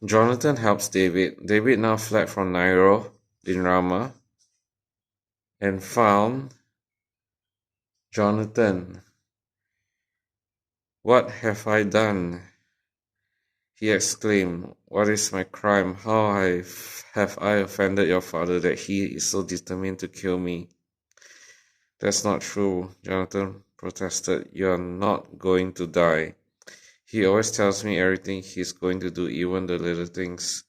Jonathan helps David. David now fled from Nairo in Ramah and found Jonathan. "What have I done?" he exclaimed. "What is my crime? How have I offended your father that he is so determined to kill me?" "That's not true," Jonathan protested. "You're not going to die. He always tells me everything he's going to do, even the little things.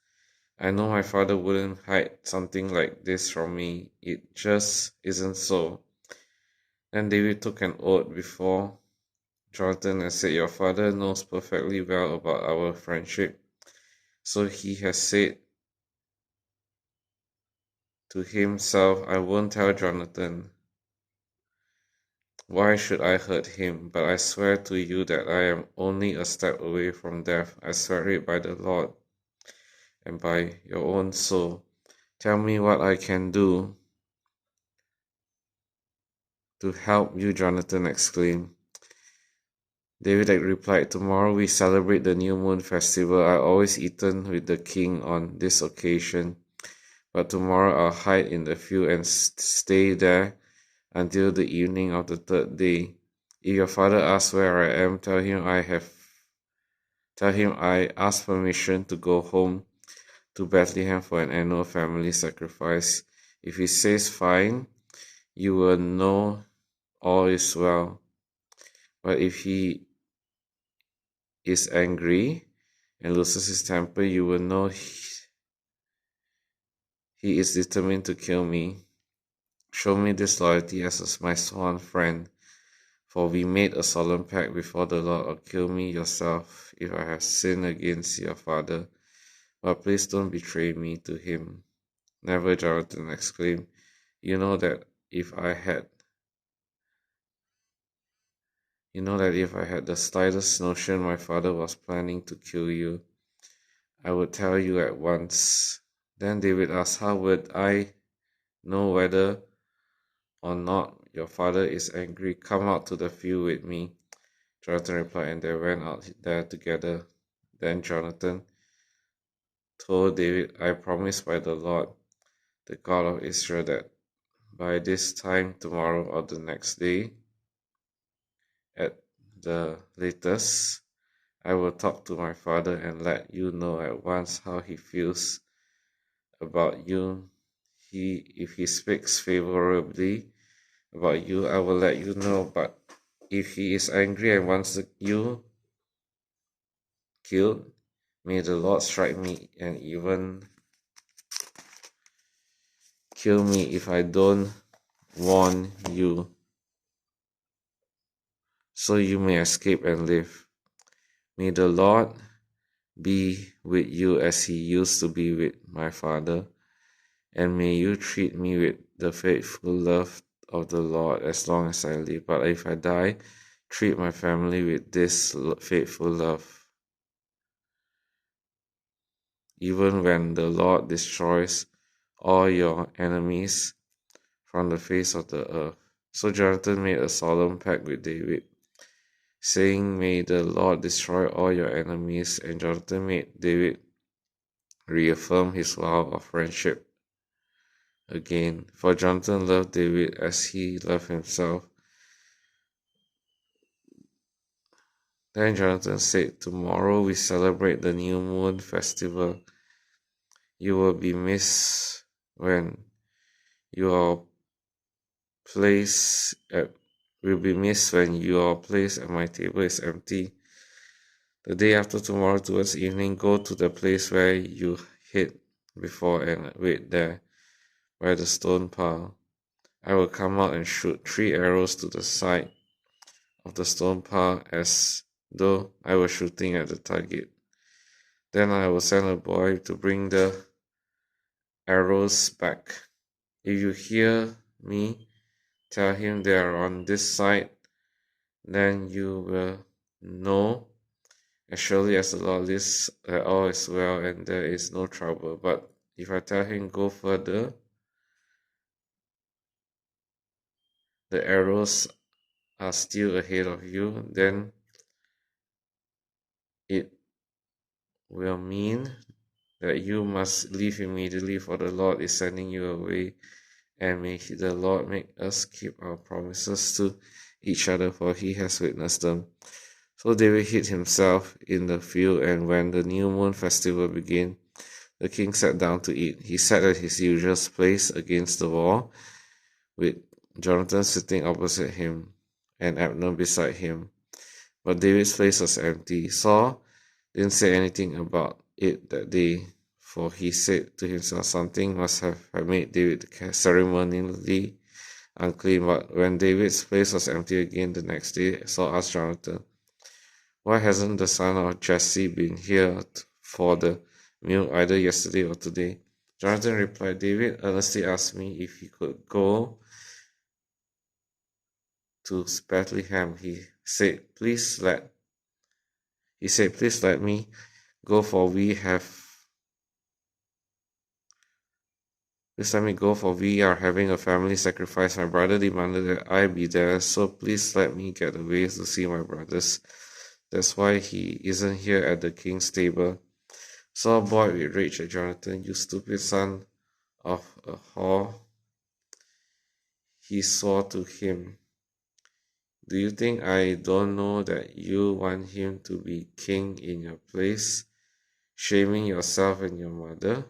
I know my father wouldn't hide something like this from me. It just isn't so." Then David took an oath before Jonathan and said, "Your father knows perfectly well about our friendship. So he has said to himself, 'I won't tell Jonathan. Why should I hurt him? But I swear to you that I am only a step away from death. I swear it by the Lord and by your own soul. Tell me what I can do to help you," Jonathan exclaimed. David replied, "Tomorrow we celebrate the new moon festival. I always eaten with the king on this occasion. But tomorrow I'll hide in the field and stay there until the evening of the third day. If your father asks where I am, tell him I asked permission to go home to Bethlehem for an annual family sacrifice. If he says fine, you will know all is well. But if he is angry and loses his temper, you will know he is determined to kill me. Show me this loyalty as my sworn friend, for we made a solemn pact before the Lord, or kill me yourself if I have sinned against your father. But please don't betray me to him." "Never," Jonathan exclaimed. You know that if I had the slightest notion my father was planning to kill you, I would tell you at once." Then David asked, "How would I know whether or not your father is angry? Come out to the field with me." Jonathan replied, and they went out there together. Then Jonathan told David, "I promise by the Lord, the God of Israel, that by this time tomorrow or the next day, at the latest, I will talk to my father and let you know at once how he feels about you. If he speaks favorably about you, I will let you know. But if he is angry and wants you killed, may the Lord strike me and even kill me if I don't warn you, so you may escape and live. May the Lord be with you as he used to be with my father, and may you treat me with the faithful love of the Lord as long as I live. But if I die, treat my family with this faithful love, even when the Lord destroys all your enemies from the face of the earth." So Jonathan made a solemn pact with David, saying, "May the Lord destroy all your enemies." And Jonathan made David reaffirm his vow of friendship again, for Jonathan loved David as he loved himself. Then Jonathan said, "Tomorrow we celebrate the new moon festival. You will be missed when your place at will be missed when your place at my table is empty. The day after tomorrow, towards evening, go to the place where you hid before and wait there by the stone pile. I will come out and shoot 3 arrows to the side of the stone pile as though I were shooting at the target. Then I will send a boy to bring the arrows back. If you hear me, tell him they are on this side. Then you will know as surely as the Lord lives that all is well and there is no trouble. But if I tell him go further, the arrows are still ahead of you, then it will mean that you must leave immediately, for the Lord is sending you away. And may the Lord make us keep our promises to each other, for he has witnessed them. So David hid himself in the field, and when the new moon festival began, the king sat down to eat. He sat at his usual place against the wall, with Jonathan sitting opposite him and Abner beside him. But David's place was empty. Saul didn't say anything about it that day, for he said to himself, something must have made David ceremonially unclean. But when David's place was empty again the next day, Saul asked Jonathan, why hasn't the son of Jesse been here for the meal either yesterday or today? Jonathan replied, David earnestly asked me if he could go to Bethlehem. He said, please let me go, for we are having a family sacrifice. My brother demanded that I be there, so please let me get away to see my brothers. That's why he isn't here at the king's table. Saul boiled with rage at Jonathan. You stupid son of a whore, he swore to him. Do you think I don't know that you want him to be king in your place, shaming yourself and your mother?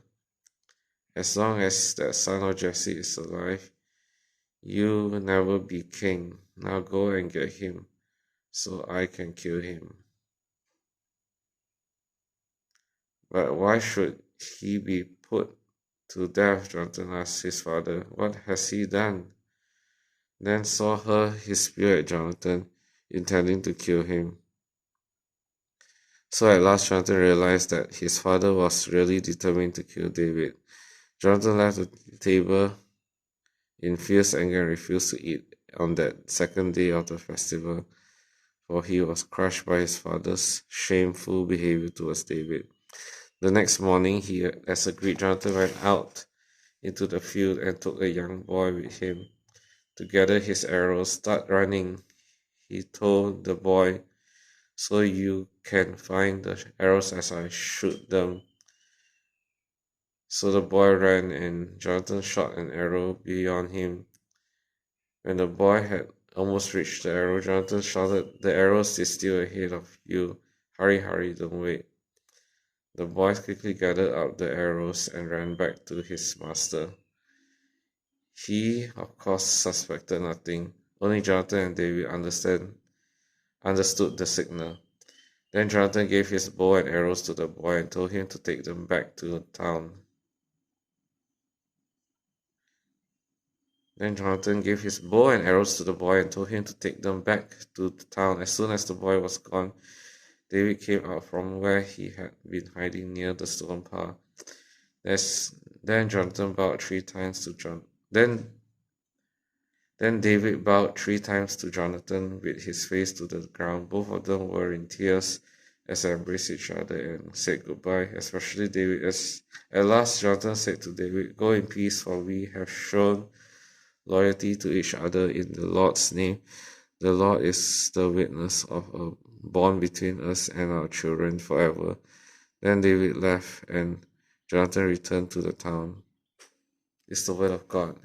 As long as that son of Jesse is alive, you will never be king. Now go and get him, so I can kill him. But why should he be put to death? Jonathan asked his father. What has he done? Then Saul hurled his spear at Jonathan, intending to kill him. So at last Jonathan realized that his father was really determined to kill David. Jonathan left the table in fierce anger and refused to eat on that second day of the festival, for he was crushed by his father's shameful behavior towards David. The next morning, as agreed, Jonathan went out into the field and took a young boy with him to gather his arrows. Start running, he told the boy, so you can find the arrows as I shoot them. So the boy ran, and Jonathan shot an arrow beyond him. When the boy had almost reached the arrow, Jonathan shouted, the arrows is still ahead of you. Hurry, hurry, don't wait. The boy quickly gathered up the arrows and ran back to his master. He, of course, suspected nothing. Only Jonathan and David understood the signal. Then Jonathan gave his bow and arrows to the boy and told him to take them back to town. Then Jonathan gave his bow and arrows to the boy and told him to take them back to the town. As soon as the boy was gone, David came out from where he had been hiding near the stone pile. Then Jonathan bowed 3 times to John. Then David bowed 3 times to Jonathan with his face to the ground. Both of them were in tears as they embraced each other and said goodbye, especially David. At last Jonathan said to David, go in peace, for we have shown loyalty to each other in the Lord's name. The Lord is the witness of a bond between us and our children forever. Then David left, and Jonathan returned to the town. This is the word of God.